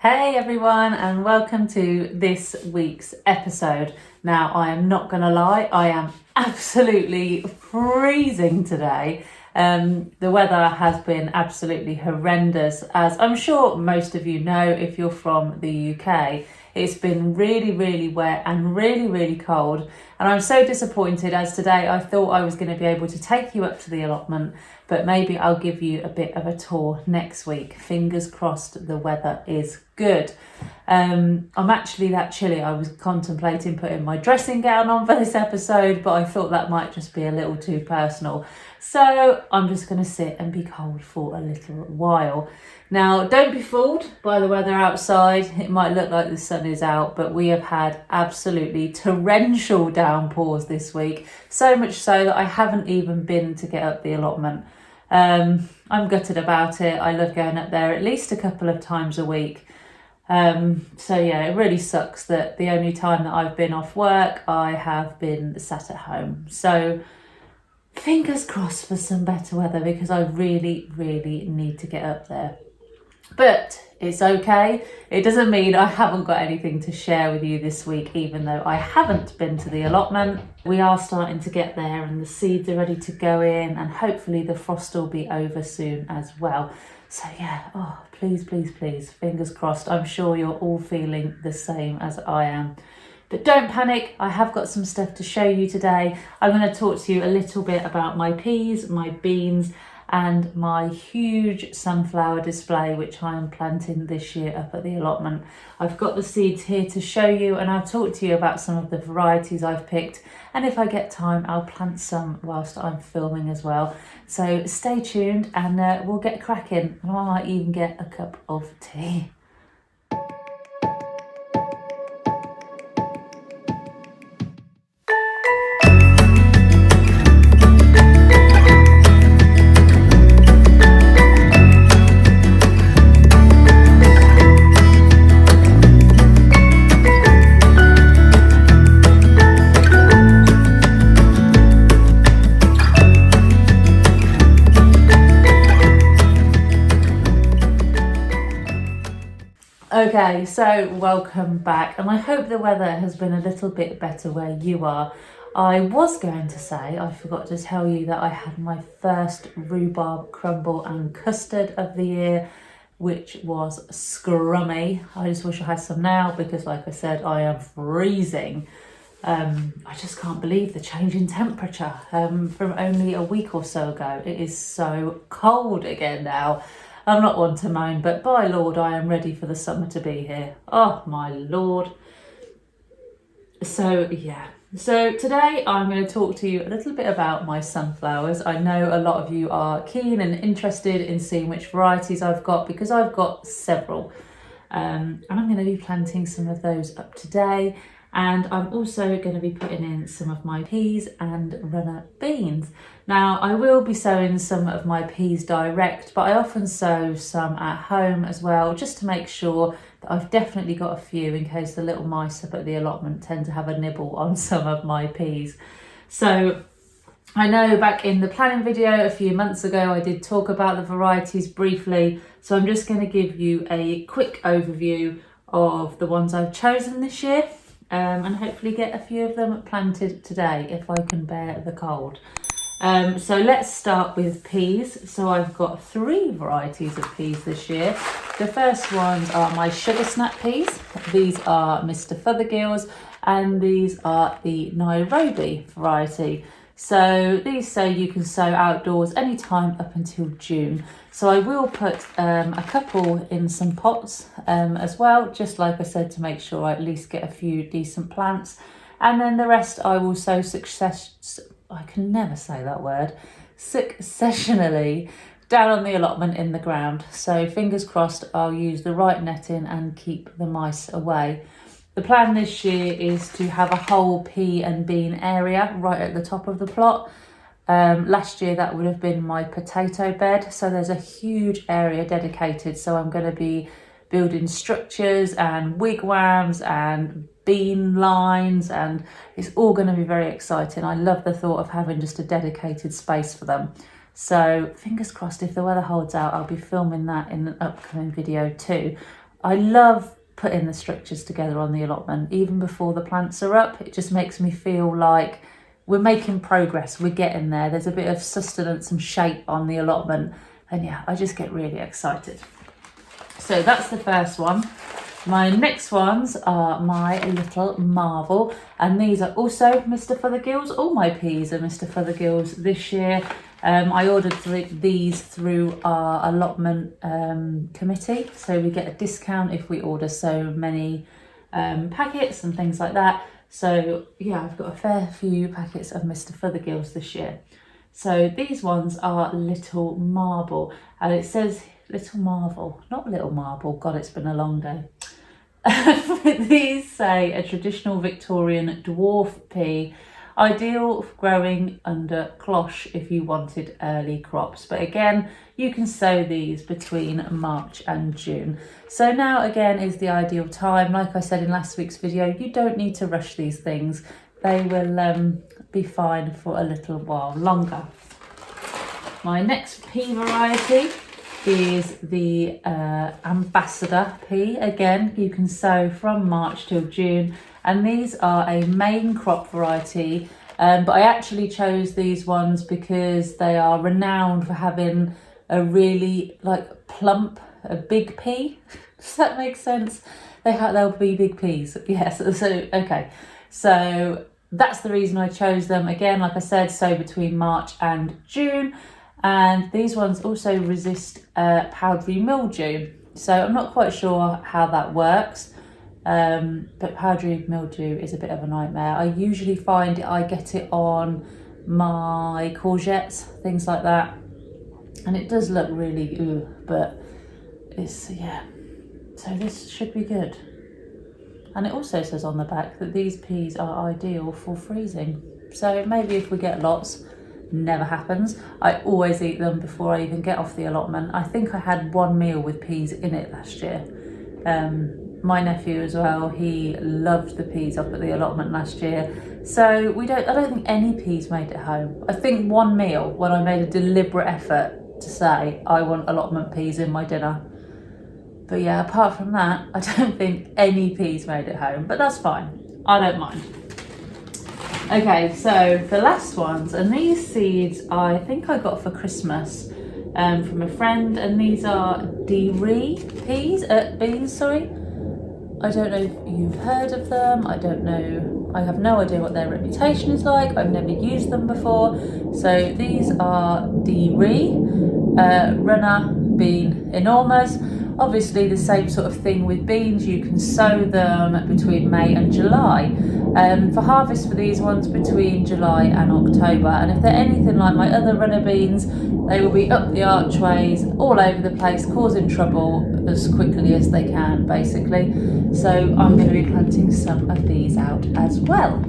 Hey everyone, and welcome to this week's episode. Now, I am not going to lie, I am absolutely freezing today. The weather has been absolutely horrendous, as I'm sure most of you know if you're from the UK. It's been really wet and really cold, and I'm so disappointed as today I thought I was going to be able to take you up to the allotment, but maybe I'll give you a bit of a tour next week. Fingers crossed the weather is good. I'm actually that chilly. I was contemplating putting my dressing gown on for this episode, but I thought that might just be a little too personal. So I'm just going to sit and be cold for a little while. Now, don't be fooled by the weather outside. It might look like the sun is out, but we have had absolutely torrential downpours this week. So much so that I haven't even been to get up the allotment. I'm gutted about it. I love going up there at least a couple of times a week. So yeah, it really sucks that the only time that I've been off work, I have been sat at home. So fingers crossed for some better weather, because I really need to get up there. But it's okay. It doesn't mean I haven't got anything to share with you this week, even though I haven't been to the allotment. We are starting to get there and the seeds are ready to go in, and hopefully the frost will be over soon as well. So yeah, please, fingers crossed. I'm sure you're all feeling the same as I am. But don't panic, I have got some stuff to show you today. I'm going to talk to you a little bit about my peas, my beans, and my huge sunflower display, which I am planting this year up at the allotment. I've got the seeds here to show you, and I'll talk to you about some of the varieties I've picked. And if I get time, I'll plant some whilst I'm filming as well. So stay tuned and we'll get cracking. And I might even get a cup of tea. Okay, so welcome back, and I hope the weather has been a little bit better where you are. I was going to say, I forgot to tell you that I had my first rhubarb crumble and custard of the year, which was scrummy. I just wish I had some now, because like I said, I am freezing. I just can't believe the change in temperature from only a week or so ago. It is so cold again now. I'm not one to moan, but by Lord, I am ready for the summer to be here. Oh my Lord. So yeah, so today I'm going to talk to you a little bit about my sunflowers. I know a lot of you are keen and interested in seeing which varieties I've got, because I've got several. And I'm going to be planting some of those up today. And I'm also going to be putting in some of my peas and runner beans. Now, I will be sowing some of my peas direct, but I often sow some at home as well, just to make sure that I've definitely got a few, in case the little mice up at the allotment tend to have a nibble on some of my peas. So I know back in the planning video a few months ago, I did talk about the varieties briefly. So I'm just going to give you a quick overview of the ones I've chosen this year. And hopefully get a few of them planted today if I can bear the cold. So let's start with peas. So I've got 3 varieties of peas this year. The first ones are my sugar snap peas. These are Mr. Fothergill's, and these are the Nairobi variety. So these say you can sow outdoors anytime up until June. So I will put a couple in some pots as well, just like I said, to make sure I at least get a few decent plants. And then the rest I will sow successionally down on the allotment in the ground. So fingers crossed I'll use the right netting and keep the mice away. The plan this year is to have a whole pea and bean area right at the top of the plot. Last year that would have been my potato bed, so there's a huge area dedicated. So I'm going to be building structures and wigwams and bean lines, and it's all going to be very exciting. I love the thought of having just a dedicated space for them. So fingers crossed, if the weather holds out, I'll be filming that in an upcoming video too. I love putting the structures together on the allotment, even before the plants are up. It just makes me feel like we're making progress, we're getting there. There's a bit of sustenance and shape on the allotment. And yeah, I just get really excited. So that's the first one. My next ones are my little marvel, and these are also Mr. Fothergill's. All my peas are Mr. Fothergill's this year. I ordered these through our allotment committee, so we get a discount if we order so many packets and things like that. So yeah, I've got a fair few packets of Mr. Fothergill's this year. So these ones are Little Marble, and it says Little Marvel, not Little Marble. God, it's been a long day. These say a traditional Victorian dwarf pea, ideal for growing under cloche if you wanted early crops. But again, you can sow these between March and June. So now again is the ideal time. Like I said in last week's video, you don't need to rush these things. They will be fine for a little while longer. My next pea variety is the Ambassador pea. Again, you can sow from March till June, and these are a main crop variety, but I actually chose these ones because they are renowned for having a really plump, a big pea. Does that make sense? They'll be big peas. Yes. So okay, so that's the reason I chose them. Again, like I said, sow between March and June. And these ones also resist powdery mildew. So I'm not quite sure how that works, but powdery mildew is a bit of a nightmare. I usually find I get it on my courgettes, things like that. And it does look really, but it's, yeah. So this should be good. And it also says on the back that these peas are ideal for freezing. So maybe if we get lots, never happens. I always eat them before I even get off the allotment. I think I had one meal with peas in it last year. My nephew as well, he loved the peas up at the allotment last year. So I don't think any peas made it home. I think one meal when I made a deliberate effort to say I want allotment peas in my dinner. But yeah, apart from that, I don't think any peas made it home, but that's fine. I don't mind. Okay, so the last ones, and these seeds I think I got for Christmas from a friend, and these are beans. I don't know if you've heard of them. I don't know. I have no idea what their reputation is like. I've never used them before. So these are runner bean enormous. Obviously the same sort of thing with beans. You can sow them between May and July. For harvest for these ones between July and October, and if they're anything like my other runner beans, they will be up the archways all over the place, causing trouble as quickly as they can, basically. So I'm going to be planting some of these out as well.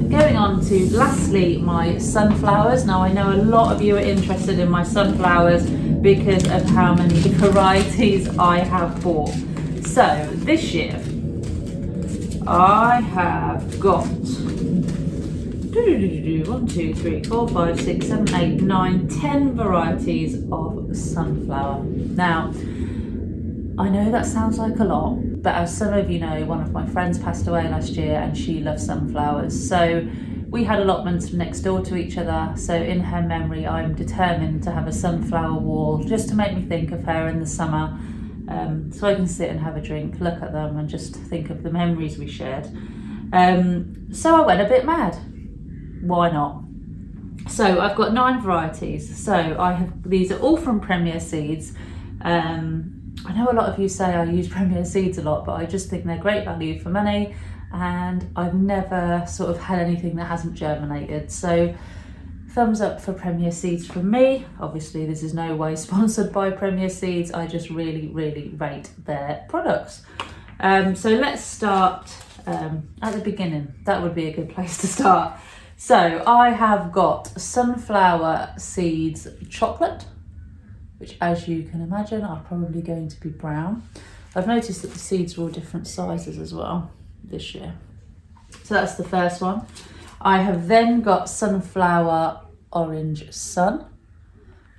Going on to lastly my sunflowers. Now I know a lot of you are interested in my sunflowers because of how many varieties I have bought. So this year I have got 1, 2, 3, 4, 5, 6, 7, 8, 9, 10 varieties of sunflower. Now, I know that sounds like a lot, but as some of you know, one of my friends passed away last year and she loves sunflowers. So we had allotments next door to each other. So in her memory, I'm determined to have a sunflower wall just to make me think of her in the summer. So I can sit and have a drink, look at them and just think of the memories we shared. So I went a bit mad. Why not? So I've got 9 varieties. So these are all from Premier Seeds. I know a lot of you say I use Premier Seeds a lot, but I just think they're great value for money, and I've never sort of had anything that hasn't germinated. So thumbs up for Premier Seeds from me. Obviously this is no way sponsored by Premier Seeds. I just really, really rate their products. So let's start at the beginning. That would be a good place to start. So I have got sunflower seeds chocolate, which as you can imagine are probably going to be brown. I've noticed that the seeds are all different sizes as well this year. So that's the first one. I have then got sunflower orange sun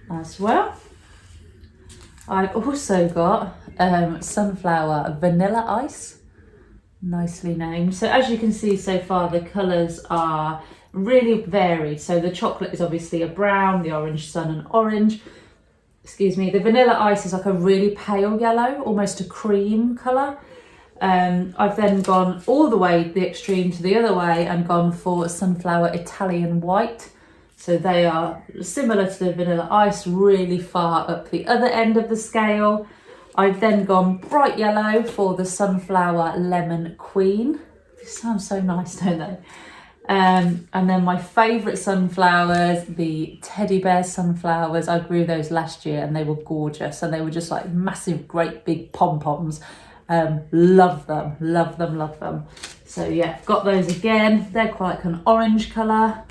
as well. I've also got sunflower vanilla ice, nicely named. So as you can see so far, the colours are really varied. So the chocolate is obviously a brown, the orange sun an orange. Excuse me, the vanilla ice is like a really pale yellow, almost a cream colour. I've then gone all the way the extreme to the other way and gone for sunflower Italian white. So they are similar to the vanilla ice, really far up the other end of the scale. I've then gone bright yellow for the sunflower lemon queen. These sound so nice, don't they? And then my favourite sunflowers, the teddy bear sunflowers. I grew those last year and they were gorgeous, and they were just like massive, great big pom-poms. Love them, love them, love them. So yeah, got those again. They're quite like an orange colour.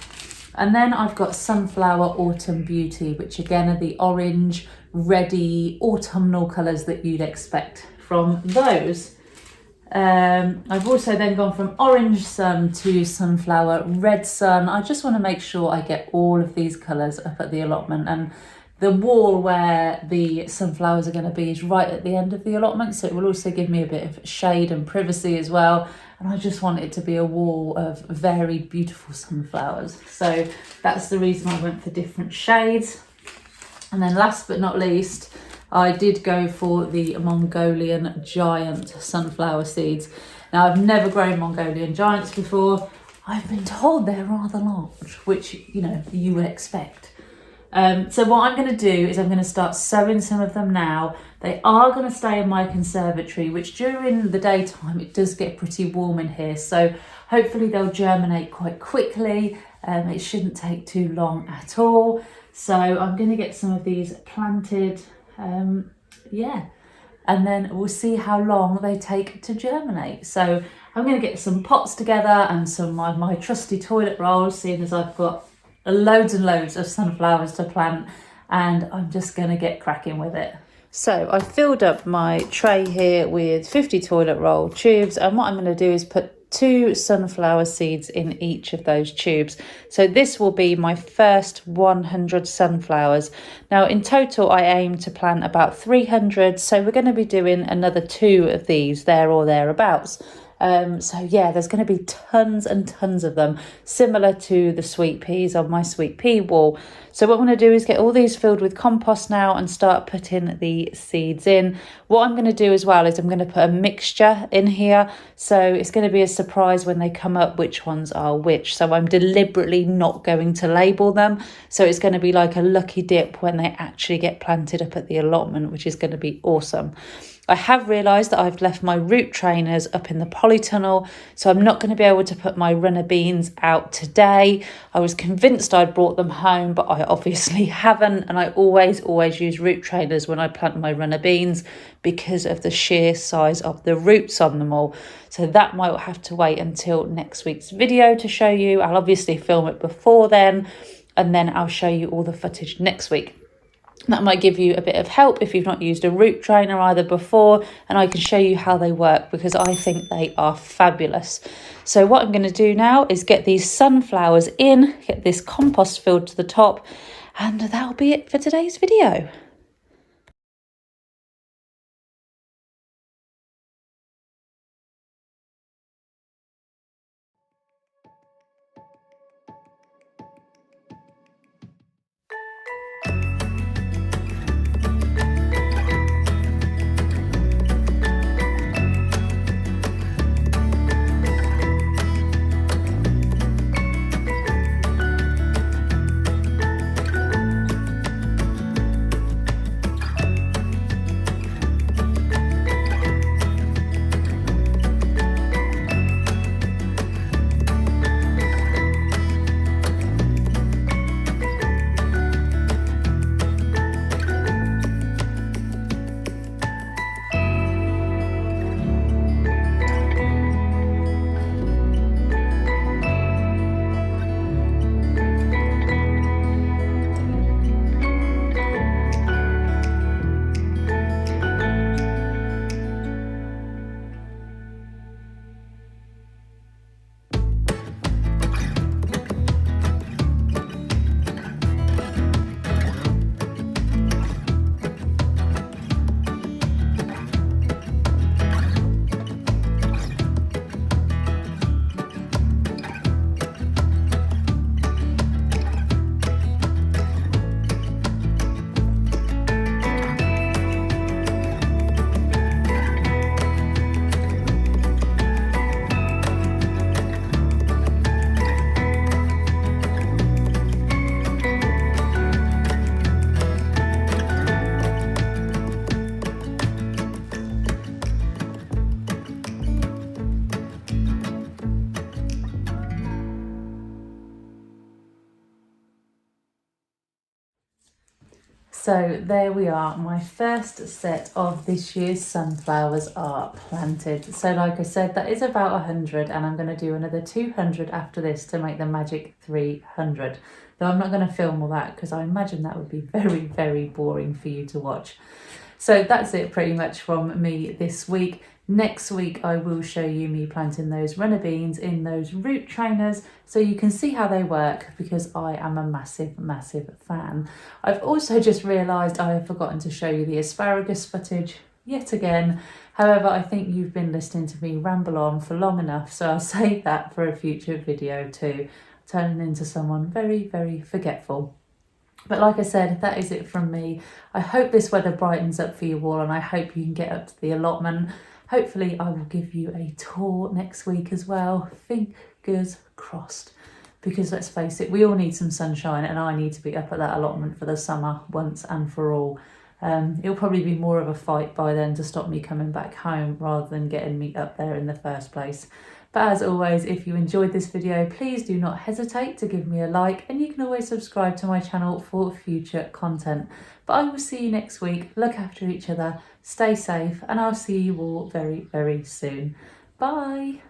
And then I've got Sunflower Autumn Beauty, which again are the orange, reddy, autumnal colours that you'd expect from those. I've also then gone from Orange Sun to Sunflower Red Sun. I just want to make sure I get all of these colours up at the allotment, and the wall where the sunflowers are going to be is right at the end of the allotment, so it will also give me a bit of shade and privacy as well. And I just want it to be a wall of very beautiful sunflowers. So that's the reason I went for different shades. And then last but not least, I did go for the Mongolian giant sunflower seeds. Now, I've never grown Mongolian giants before. I've been told they're rather large, which, you know, you would expect. So what I'm going to do is I'm going to start sowing some of them now. They are going to stay in my conservatory, which during the daytime it does get pretty warm in here. So hopefully they'll germinate quite quickly. It shouldn't take too long at all. So I'm going to get some of these planted. Yeah, and then we'll see how long they take to germinate. So I'm going to get some pots together and some of my trusty toilet rolls, seeing as I've got loads and loads of sunflowers to plant, and I'm just going to get cracking with it. So I filled up my tray here with 50 toilet roll tubes, and what I'm going to do is put 2 sunflower seeds in each of those tubes. So this will be my first 100 sunflowers. Now in total I aim to plant about 300, so we're going to be doing another 2 of these there or thereabouts. So yeah, there's going to be tons and tons of them, similar to the sweet peas on my sweet pea wall. So what I'm going to do is get all these filled with compost now and start putting the seeds in. What I'm going to do as well is I'm going to put a mixture in here. So it's going to be a surprise when they come up which ones are which. So I'm deliberately not going to label them. So it's going to be like a lucky dip when they actually get planted up at the allotment, which is going to be awesome. I have realised that I've left my root trainers up in the polytunnel, so I'm not going to be able to put my runner beans out today. I was convinced I'd brought them home, but I obviously haven't, and I always use root trainers when I plant my runner beans because of the sheer size of the roots on them all. So that might have to wait until next week's video to show you. I'll obviously film it before then, and then I'll show you all the footage next week. That might give you a bit of help if you've not used a root trainer either before, and I can show you how they work because I think they are fabulous. So what I'm going to do now is get these sunflowers in, get this compost filled to the top, and that'll be it for today's video. So there we are, my first set of this year's sunflowers are planted. So like I said, that is about 100, and I'm going to do another 200 after this to make the magic 300. Though I'm not going to film all that because I imagine that would be very, very boring for you to watch. So that's it pretty much from me this week. Next week I will show you me planting those runner beans in those root trainers so you can see how they work, because I am a massive, massive fan. I've also just realised I have forgotten to show you the asparagus footage yet again. However, I think you've been listening to me ramble on for long enough, so I'll save that for a future video too. Turning into someone very, very forgetful. But like I said, that is it from me. I hope this weather brightens up for you all, and I hope you can get up to the allotment. Hopefully I will give you a tour next week as well. Fingers crossed. Because let's face it, we all need some sunshine, and I need to be up at that allotment for the summer once and for all. It'll probably be more of a fight by then to stop me coming back home rather than getting me up there in the first place. But as always, if you enjoyed this video, please do not hesitate to give me a like, and you can always subscribe to my channel for future content. But I will see you next week. Look after each other, stay safe, and I'll see you all very, very soon. Bye.